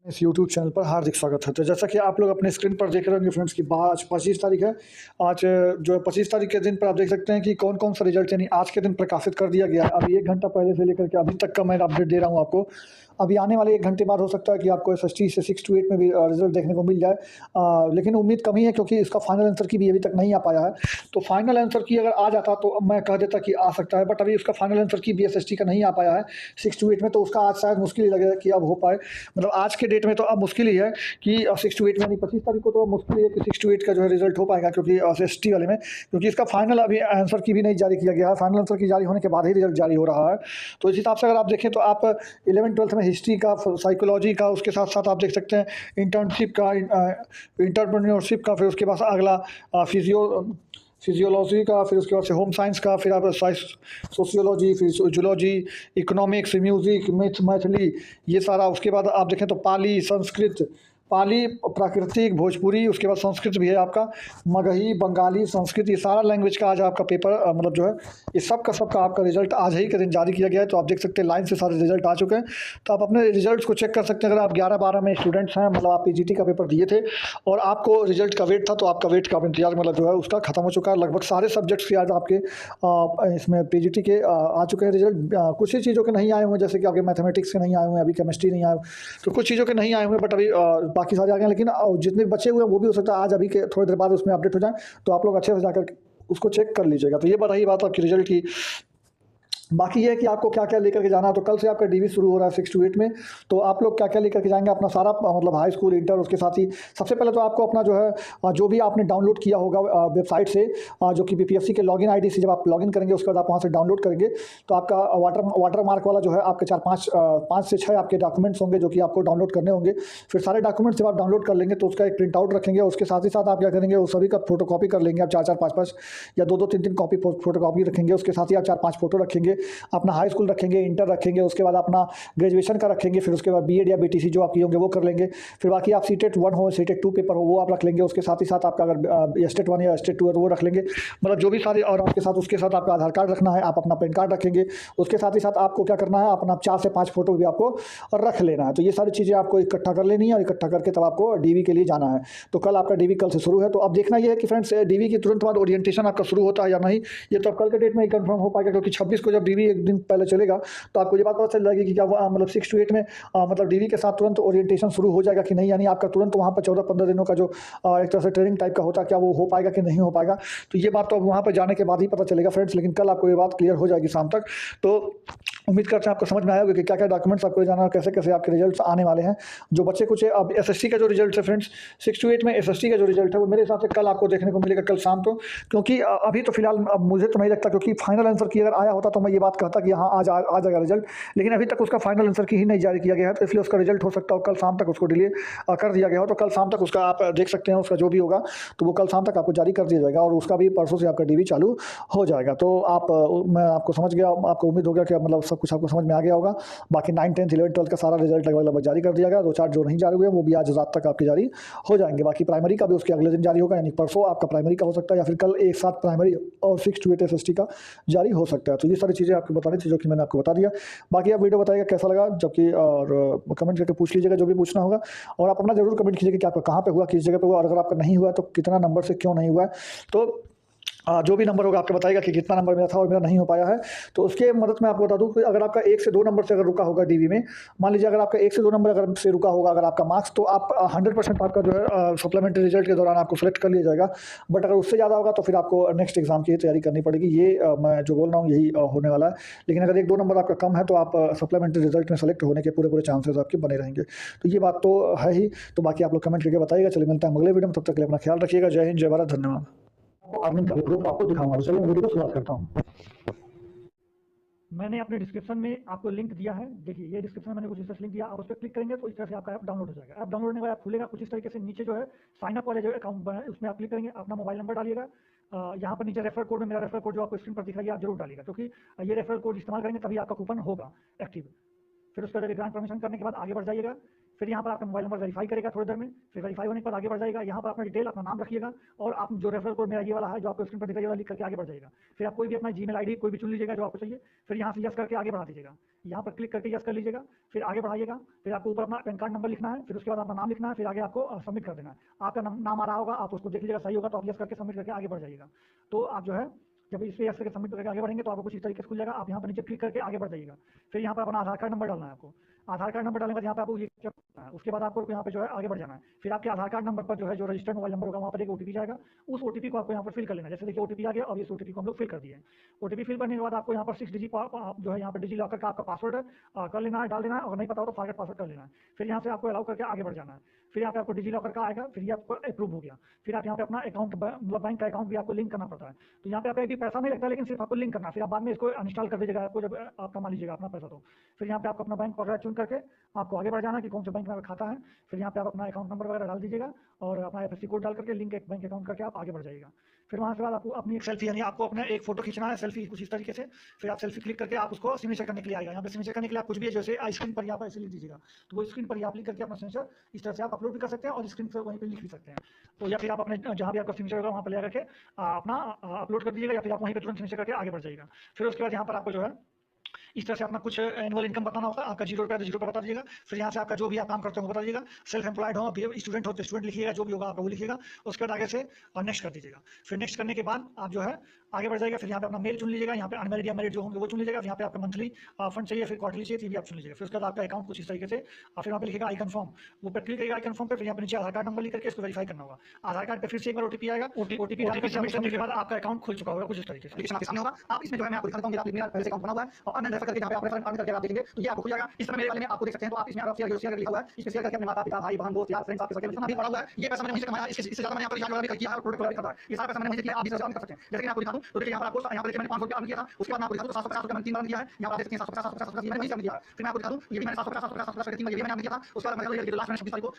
इस YouTube channel पर हार्दिक स्वागत है। तो जैसा कि आप लोग अपने स्क्रीन पर देख रहे होंगे फ्रेंड्स कि आज 25 तारीख है। आज जो है 25 तारीख के दिन पर आप देख सकते हैं कि कौन-कौन सा रिज़ल्ट यानी आज के दिन प्रकाशित कर दिया गया है। अभी 1 घंटा पहले से लेकर के अभी तक का मैं अपडेट दे रहा हूँ आपको। अभी आने वाले 1 घंटे बाद हो सकता है कि आपको एसएसटी से 6 टू 8 में भी रिज़ल्ट देखने को मिल जाए। लेकिन उम्मीद कम ही है क्योंकि इसका फाइनल आंसर की भी अभी तक नहीं आ पाया है। तो फाइनल आंसर की अगर आ जाता तो मैं कह देता कि आ सकता है, बट अभी उसका फाइनल आंसर की भी एसएसटी का नहीं आ पाया है 6 टू 8 में, तो उसका आज शायद मुश्किल ही लगेगा कि अब हो पाए। मतलब आज के डेट में तो अब मुश्किल ही है कि 6 टू 8 यानी 25 तारीख को तो मुश्किल ही है कि 6 टू 8 का जो है रिजल्ट हो पाएगा, क्योंकि एसएसटी वाले में, क्योंकि इसका फाइनल अभी आंसर की भी नहीं जारी किया गया है। फाइनल आंसर की जारी होने के बाद ही रिजल्ट जारी हो रहा है। तो इस हिसाब से अगर आप देखें तो आप 11th-12th में हिस्ट्री का, साइकोलॉजी का, उसके साथ-साथ आप देख सकते हैं इंटर्नशिप का, एंटरप्रेन्योरशिप का, फिर उसके बाद अगला फिजियोलॉजी का, फिर उसके बाद से होम साइंस का, फिर आप सोशियोलॉजी, फिर जूलॉजी, इकोनॉमिक्स, म्यूज़िक, मैथिली, ये सारा। उसके बाद आप देखें तो पाली, संस्कृत, पाली, प्राकृतिक, भोजपुरी, उसके बाद संस्कृत भी है आपका, मगही, बंगाली, संस्कृत, ये सारा लैंग्वेज का आज आपका पेपर मतलब जो है ये सब का आपका रिजल्ट आज ही के दिन जारी किया गया है। तो आप देख सकते हैं लाइन से सारे रिजल्ट आ चुके हैं। तो आप अपने रिजल्ट्स को चेक कर सकते हैं। अगर आप 11-12 में स्टूडेंट्स हैं, मतलब आप पीजीटी का पेपर दिए थे और आपको रिजल्ट का वेट था, तो आपका वेट का अब इंतजार मतलब जो है उसका खत्म हो चुका है। लगभग सारे सब्जेक्ट्स के आज आपके इसमें पीजीटी के आ चुके हैं रिजल्ट। कुछ ही चीज़ों के नहीं आए हुए हैं, जैसे कि आपके मैथमेटिक्स के नहीं आए हुए हैं, अभी केमिस्ट्री नहीं आए हुए, तो कुछ चीज़ों के नहीं आए हुए हैं, बट अभी बाकी सारे आ गए हैं। लेकिन जितने बचे हुए हैं वो भी हो सकता है आज अभी के थोड़ी देर बाद उसमें अपडेट हो जाए, तो आप लोग अच्छे से जाकर उसको चेक कर लीजिएगा। तो ये रही बात आपकी रिजल्ट की। बाकी ये है कि आपको क्या-क्या लेकर के जाना है। तो कल से आपका डीवी शुरू हो रहा है 6 टू 8 में, तो आप लोग क्या-क्या लेकर के जाएँगे अपना सारा मतलब हाई स्कूल, इंटर, उसके साथ ही सबसे पहले तो आपको अपना जो है जो भी आपने डाउनलोड किया होगा वेबसाइट से, जो कि बीपीएससी के लॉगिन आईडी से जब आप लॉगिन करेंगे उसके बाद आप वहाँ से डाउनलोड करेंगे, तो आपका वाटर मार्क वाला जो है आपके 5 से 6 आपके डॉक्यूमेंट्स होंगे जो कि आपको डाउनलोड करने होंगे। फिर सारे डॉक्यूमेंट्स जब आप डाउनलोड कर लेंगे तो उसका एक प्रिंट आउट रखेंगे, उसके साथ ही साथ आप क्या करेंगे, उस सभी का फोटोकॉपी कर लेंगे। आप 4-4, 5-5 या 2-2, 3-3 कॉपी फोटोकॉपी रखेंगे। उसके साथ ही आप 4-5 फोटो रखेंगे, अपना हाई स्कूल रखेंगे, इंटर रखेंगे, उसके बाद अपना ग्रेजुएशन का रखेंगे, फिर उसके बाद बीएड या बीटीसी जो आप किए होंगे वो कर लेंगे। फिर बाकी आप सीटेट 1 हो, सीटेट 2 पेपर हो वो आप रख लेंगे। उसके साथ ही साथ आपका अगर स्टेट 1 या स्टेट 2 है तो वो रख लेंगे। मतलब जो भी सारे, और आपके साथ उसके साथ आपका आधार कार्ड रखना है, आप अपना पैन कार्ड रखेंगे। उसके साथ ही साथ आपको क्या करना है, अपना 4 से 5 फोटो भी आपको रख लेना है। तो ये सारी चीज़ें आपको इकट्ठा कर लेनी है और इकट्ठा करके तब आपको डीवी के लिए जाना है। तो कल आपका डीवी कल से शुरू है। तो अब देखना ये है कि फ्रेंड्स डीवी के तुरंत बाद ओरिएंटेशन आपका शुरू होता है या नहीं, ये तो अब कल के डेट में ही कंफर्म हो पाएगा, क्योंकि 26 को जब डीवी एक दिन पहले चलेगा तो आपको ये बात पता चल जाएगी कि क्या मतलब 6 टू 8 में मतलब डीवी के साथ तुरंत ओरिएंटेशन शुरू हो जाएगा कि नहीं, यानी आपका तुरंत वहाँ पर 14-15 दिनों का जो एक तरह से ट्रेनिंग टाइप का होता है, क्या वो हो पाएगा कि नहीं हो पाएगा। तो ये बात तो अब वहाँ पर जाने के बाद ही पता चलेगा फ्रेंड्स, लेकिन कल आपको ये बात क्लियर हो जाएगी शाम तक। तो उम्मीद करते हैं आपको समझ में आया होगा कि क्या-क्या डॉक्यूमेंट्स आपको ले जाना है और कैसे-कैसे आपके रिजल्ट्स आने वाले हैं। जो बच्चे कुछ अब एसएससी का जो रिजल्ट है फ्रेंड्स, 6 टू 8 में एसएससी का जो रिजल्ट है वो मेरे हिसाब से कल आपको देखने को मिलेगा, कल शाम को, क्योंकि अभी तो फिलहाल अब मुझे तो नहीं लगता, क्योंकि फाइनल आंसर की अगर आया होता तो मैं ये बात कहता कि हाँ आज आ जाएगा रिजल्ट, लेकिन अभी तक उसका फाइनल आंसर की ही नहीं जारी किया गया है, तो इसलिए उसका रिजल्ट हो सकता है कल शाम तक उसको डिले कर दिया गया हो। तो कल शाम तक उसका आप देख सकते हैं, उसका जो भी होगा तो वो कल शाम तक आपको जारी कर दिया जाएगा और उसका भी परसों से आपका डीवी चालू हो जाएगा। तो मैं आपको समझ गया, आपको उम्मीद हो गया कि मतलब सब कुछ आपको समझ में आ गया होगा। बाकी 9, 10, 11, 12 का सारा रिजल्ट लगभग जारी कर दिया गया। 2-4 जो नहीं जारी हुए वो भी आज रात तक आपके जारी हो जाएंगे। बाकी प्राइमरी का भी उसके अगले दिन जारी होगा, यानी परसों आपका प्राइमरी का हो सकता है या फिर कल एक साथ प्राइमरी और 6 टू 8 एसएसटी का जारी हो सकता है। तो ये सारी चीज़ें आपको बतानी थी जो कि मैंने आपको बता दिया। बाकी आप वीडियो बताइएगा कैसा लगा, जबकि और कमेंट करके पूछ लीजिएगा जो भी पूछना होगा, और आप अपना ज़रूर कमेंट कीजिएगा कि आपका कहाँ पे हुआ, किस जगह पे हुआ, और अगर आपका नहीं हुआ तो कितना नंबर से क्यों नहीं हुआ है। तो जो भी नंबर होगा आपको बताएगा कि कितना नंबर मेरा था और मेरा नहीं हो पाया है। तो उसके मदद मैं आपको बता दूँ कि अगर आपका 1 से 2 नंबर से अगर रुका होगा डीवी में, मान लीजिए अगर आपका 1 से 2 नंबर अगर से रुका होगा अगर आपका मार्क्स, तो आप 100% आपका जो है सप्लीमेंट्री रिजल्ट के दौरान आपको सेलेक्ट कर लिया जाएगा। बट अगर उससे ज़्यादा होगा तो फिर आपको नेक्स्ट एग्जाम की तैयारी करनी पड़ेगी। ये मैं जो बोल रहा हूँ यही होने वाला है। लेकिन अगर 1-2 नंबर आपका कम है तो आप सप्लीमेंट्री रिजल्ट में सेलेक्ट होने के पूरे चांसेस आपके बने रहेंगे। तो ये बात तो है ही। तो बाकी आप लोग कमेंट करके बताइएगा। चलिए मिलता है अगले वीडियो में, तब तक के लिए अपना ख्याल रखिएगा। जय हिंद, जय भारत, धन्यवाद। अर्निंग का ग्रुप आपको दिखाऊंगा। चलिए वीडियो को शुरुआत करता हूँ। मैंने अपने डिस्क्रिप्शन में आपको लिंक दिया है। देखिए ये डिस्क्रिप्शन में मैंने कुछ इस तरह से लिंक दिया, आप उस पर क्लिक करेंगे तो इस तरह से आपका ऐप डाउनलोड हो जाएगा। ऐप डाउनलोड होने के बाद खुलेगा कुछ इस तरीके से। नीचे जो है साइन अप वाले जो अकाउंट बना है उसमें आप क्लिक करेंगे, अपना मोबाइल नंबर डालिएगा। यहाँ पर नीचे रेफर कोड में मेरा रेफर कोड जो आपको स्क्रीन पर दिख रहा है आप जरूर डालिएगा, क्योंकि ये रेफर कोड इस्तेमाल करेंगे तभी आपका कूपन होगा एक्टिव। फिर उसका ग्रांट परमिशन करने के बाद आगे बढ़ जाइएगा। फिर यहाँ पर आपका मोबाइल नंबर वेरीफाई करेगा थोड़ी देर में, फिर वेरीफाई होने के बाद आगे बढ़ जाएगा। यहाँ पर अपना डिटेल, अपना नाम रखिएगा और आप जो रेफरल कोड मेरा ये वाला है जो आपको स्क्रीन पर दिखाई वाला लिख करके आगे बढ़ जाएगा। फिर आप कोई भी अपना जीमेल आईडी कोई भी चुन लीजिएगा जो आपको चाहिए, फिर यहाँ से यस करके आगे बढ़ा दीजिएगा। यहाँ पर क्लिक करके यस कर लीजिएगा, फिर आगे बढ़ाइएगा। फिर आपको ऊपर अपना पैन कार्ड नंबर लिखना है, फिर उसके बाद अपना नाम लिखना है, फिर आगे आपको सबमिट कर देना है। आपका नाम आ रहा होगा, आप उसको देख लीजिएगा, सही होगा तो आप यस करके सबमिट करके आगे बढ़ जाइएगा। तो आप जो है जब इस पे यस करके सबमिट करके आगे बढ़ेंगे तो आपको कुछ इस तरीके से खुल जाएगा। आप यहाँ पर नीचे क्लिक करके आगे बढ़ जाइएगा। फिर यहाँ पर अपना आधार कार्ड नंबर डालना है आपको। आधार कार्ड नंबर डालने के बाद यहाँ पे आपको ये क्या करना है, उसके बाद आपको यहाँ पे जो है आगे बढ़ जाना है। फिर आपके आधार कार्ड नंबर पर जो है जो रजिस्टर्ड मोबाइल नंबर होगा वहाँ पर एक ओटीपी जाएगा, उस ओटीपी को आपको यहाँ पर फिल कर लेना है। जैसे देखिए ओटीपी आ गया और इस ओटीपी को हम लोग फिल कर दिए हैं। ओटीपी फिल करने के बाद आपको यहाँ पर 6 डिजिट जो है यहाँ पर डिजी लॉकर का आपका पासवर्ड कर लेना है, डाल देना है, और नहीं पता हो तो फॉरगेट पासवर्ड कर लेना है। फिर यहाँ से आपको अलाउ करके आगे बढ़ जाना है। फिर यहाँ पे आपको डिजी लॉकर का आएगा, फिर ये आपको अप्रूव हो गया। फिर आप यहाँ पे अपना अकाउंट मतलब बैंक का अकाउंट भी आपको लिंक करना पड़ता है। तो यहाँ पे आपका एक भी पैसा नहीं लगता, लेकिन सिर्फ आपको लिंक करना है। फिर आप बाद में इसको इंस्टॉल कर दीजिएगा आपको जब आप कमा लीजिएगा अपना पैसा। तो फिर यहाँ पे आपको अपना बैंक वगैरह चुन करके आपको आगे बढ़ जाना है कि कौन से बैंक में खाता है। फिर यहाँ पे आप अपना अकाउंट नंबर वगैरह डाल दीजिएगा और अपना एफएससी कोड डाल करके लिंक एक बैंक अकाउंट करके आप आगे बढ़ जाइएगा। फिर वहाँ के बाद आपको अपनी एक सेल्फी यानी आपको अपना एक फोटो खींचना है, सेल्फी कुछ इस तरीके से। फिर आप सेल्फी क्लिक करके आप उसको सिग्नेचर करने के लिए आएगा। यहाँ पे सिग्नेचर करने के लिए आप कुछ भी जैसे स्क्रीन पर यहाँ पर ऐसे लिख दीजिएगा, तो वो स्क्रीन पर ही आप लिख करके अपना सिग्नेचर इस तरह से आप अपलोड भी कर सकते हैं और स्क्रीन पर वहीं पर लिख भी सकते हैं। तो या फिर आप अपने जहाँ भी आपका सिग्नेचर होगा वहाँ पर ले करके अपना अपलोड कर दीजिएगा, या फिर आप वहीं पर तुरंत सिग्नेचर करके आगे बढ़ जाइएगा। फिर उसके बाद यहाँ पर आपको जो है इस तरह से अपना कुछ एनुअल इनकम बताना होगा। आपका 0 रुपया तो 0 रुपया बता दीजिएगा। फिर यहाँ से आपका जो भी आप काम करते हो वो बता दीजिएगा। सेल्फ एम्प्लॉयड हो, स्टूडेंट हो तो स्टूडेंट लिखिएगा, जो भी होगा आपका वो लिखिएगा। उसके बाद आगे से नेक्स्ट कर दीजिएगा। फिर नेक्स्ट करने के बाद आप जो है आगे बढ़ जाएगा। फिर यहाँ पे अपना मेल चुन लीजिएगा, यहाँ पे अनमेरिड या मैरिड जो होंगे वो चुन लीजिएगा। यहाँ पे आपका मंथली फंड चाहिए, फिर क्वार्टरली चाहिए, ये भी आप चुन लीजिएगा। फिर उसके बाद आपका अकाउंट कुछ इस तरीके से फिर यहाँ पे लिखेगा आई कन्फर्म, वो पर क्लिक करेगा आई कन्फर्म पे। फिर यहाँ पे नीचे आधार कार्ड नंबर लिख करके इसको वेरीफाई करना होगा। आधार कार्ड पे फिर से एक बार ओटीपी आएगा, ओटीपी सबमिट करने के बाद आपका अकाउंट खुल चुका होगा कुछ इस तरीके से। आपके सामने होगा। आप इसमें जो है मैं आपको दिखाता हूँ, मेरा पहले से अकाउंट बना हुआ है और अन्य रेफर करके जहाँ पे आप रेफर करके आप देखेंगे तो ये आपको खुल जाएगा। इस तरह मेरे वाले में आपको देख सकते हैं। तो आप इसमें शेयर लिखा हुआ है, इसमें शेयर करके अपने माता पिता भाई बहन दोस्त यार फ्रेंड्स आपके सर्कल जितना भी पड़ा हुआ है ये पैसा मैंने वहीं से कमाया। इससे ज्यादा मैंने यहाँ पर रिचार्ज वगैरह किया है, प्रोडक्ट वगैरह करता है, ये सारा पैसा मैंने वहीं से किया। आप भी सर्च कर सकते हैं। जैसे कि मैं आपको दिखा दूं तो देखिए यहाँ पर आपको यहाँ पर मैंने 500 रुपया अर्न किया था। उसके बाद मैं आपको दिखा दूं तो 750 रुपया मैंने 3 बार दिया है। यहाँ पर आप देख सकते हैं 750 मैंने वहीं से अर्न किया है। फिर मैं आपको दिखा दूं ये भी मैंने 750 3 बार ये भी मैंने अर्न किया था। उसके बाद मैं लास्ट में 26 तारीख को